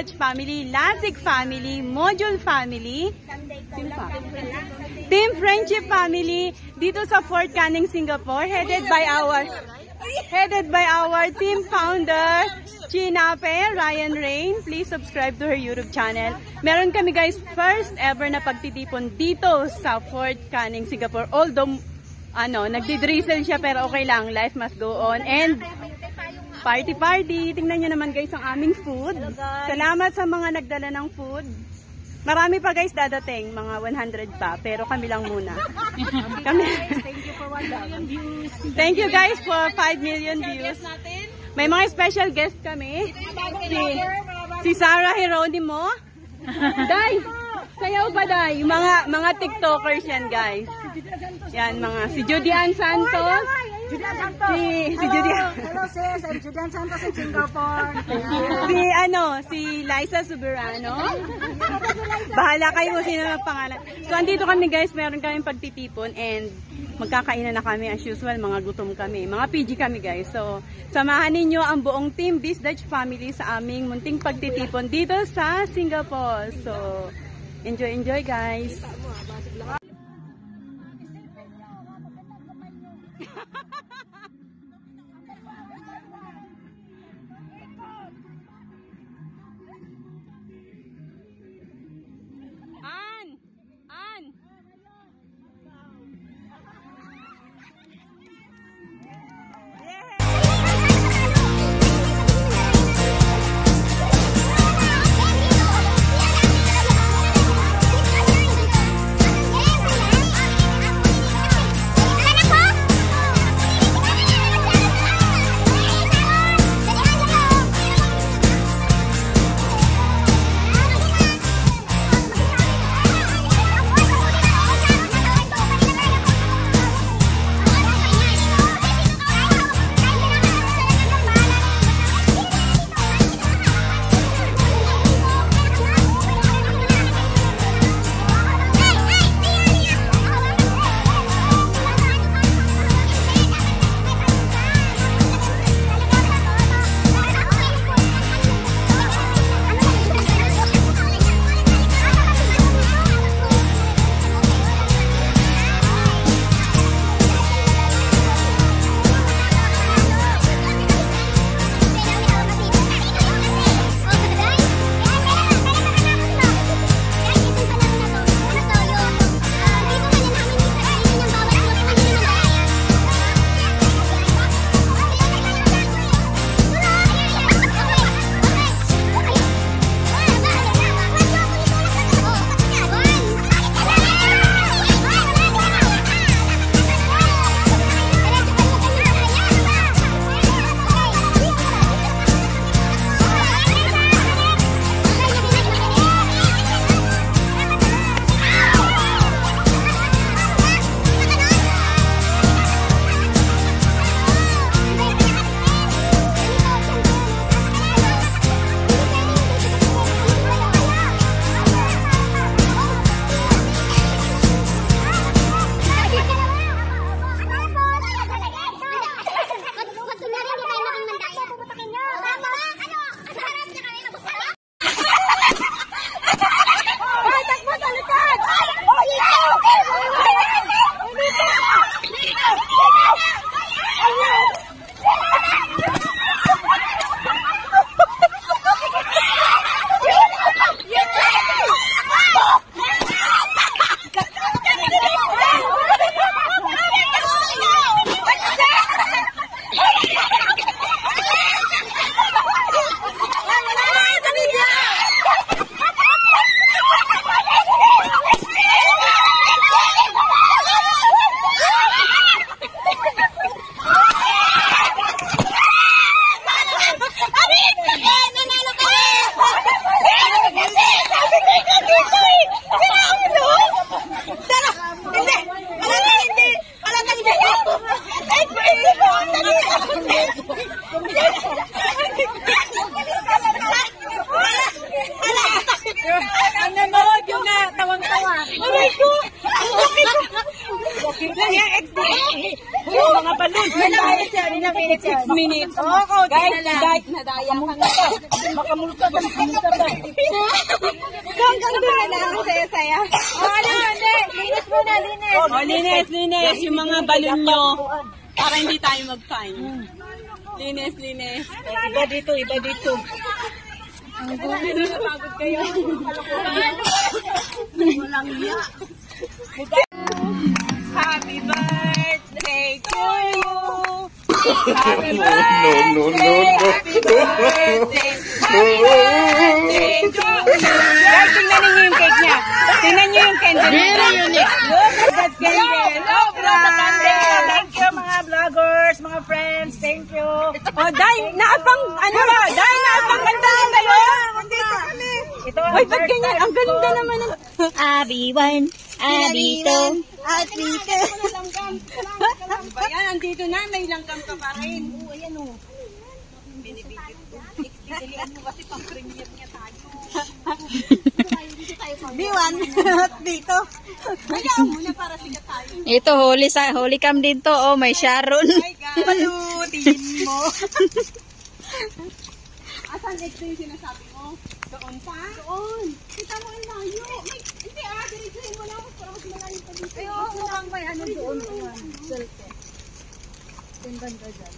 Dutch family, Lasik family, Module family, Team Friendship family dito sa Fort Canning, Singapore, headed by our team founder, Chinape, Ryan Rain. Please subscribe to her YouTube channel. Meron kami guys, first ever na pagtitipon dito sa Fort Canning, Singapore. Although, nagdi-drizzle siya pero okay lang. Life must go on. And, party! Tingnan nyo naman guys ang aming food. Salamat sa mga nagdala ng food. Marami pa guys dadating, mga 100 pa. Pero kami lang muna. Thank you for 1 million views. Thank you guys for 5 million views. May mga special guest kami. Si Sarah Heronimo. Day! Sayaw ba, Day? Mga TikTokers yan, guys. Yan, si Judian Santos. Si Judian. Hello sis, I'm Judian Santos in Singapore. Si Liza Soberano. Bahala kayo kung sino ang pangalan. So, andito kami guys, meron kaming pagtitipon and magkakainan na kami as usual, mga gutom kami. Mga PG kami guys. So, samahan ninyo ang buong team This Dutch family sa aming munting pagtitipon dito sa Singapore. So, enjoy guys. Mga balon. 6 minutes. Guys, nadaya ka na. Makamulta ba? Hanggang doon na ang saya-saya. Linis muna, linis. Linis. Yung mga balon nyo. Para hindi tayo mag-fine. Linis. Iba dito. Napagod kayo. Walang niya. Happy birthday to you. Happy No, birthday. no, no, no. Happy birthday. Happy birthday to you. Guys, tingnan niyo yung cake niya. Tingnan niyo yung candle. Very unique. Look at that candle. Oh, Thank you mga vloggers, mga friends. Thank you. Oh, Day, naapang, ano ba? Day, naapang ganda na kayo. Ito Uy, ba't ganyan? Ang ganda naman ng... Abi1, Abi2, Abi2. Ayan, andito na. May langgam ka pa rin. Oo, ayan o. Binibigit ko. Dilihan mo kasi pang-premiere niya tayo. B1, dito. Hayaan mo na para sigat tayo. Ito, holy cam dito. Oh, may Sharon. My God. Palutin mo. Asan next yung sinasabi mo? Doon pa? Doon. Kita mo yung layo. Hindi diretsuhin mo lang. Para mas malayo pa dito. Mukhang may ano doon. Sulke. Tingnan ka dyan.